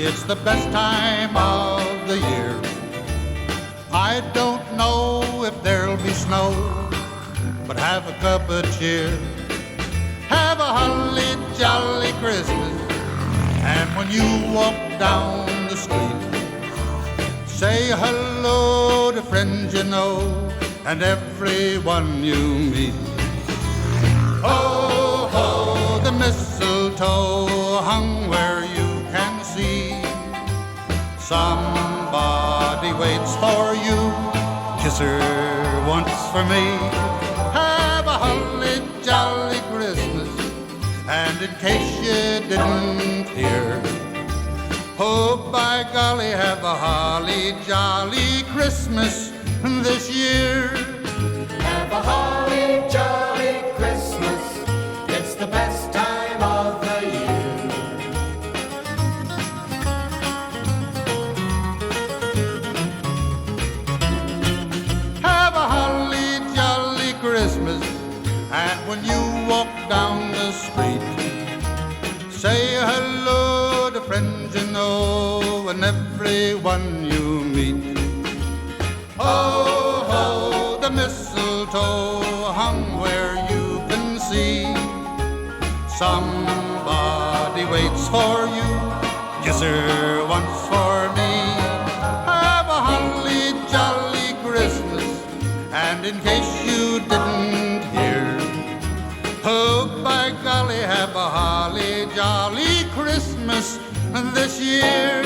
It's the best time of the year. I don't know if there'll be snow, but have a cup of cheer. Have a holly jolly Christmas, and when you walk down the street, say hello to friends you know and everyone you meet. Ho, ho, the mistletoe hung where you can see. Somebody waits for you, kiss her once for me. Have a holly jolly Christmas, and in case you didn't hear, oh, by golly, have a holly jolly Christmas this year. Have a holly jolly Christmas, it's the best time of the year. Have a holly jolly Christmas, and when you walk down the street, say hello to friends you know and everyone you meet. Ho, ho, the mistletoe hung where you can see. Somebody waits for you, kiss her once for me. Have a holly jolly Christmas, and in case you didn't hear, oh, by golly, have a holly jolly Christmas this year.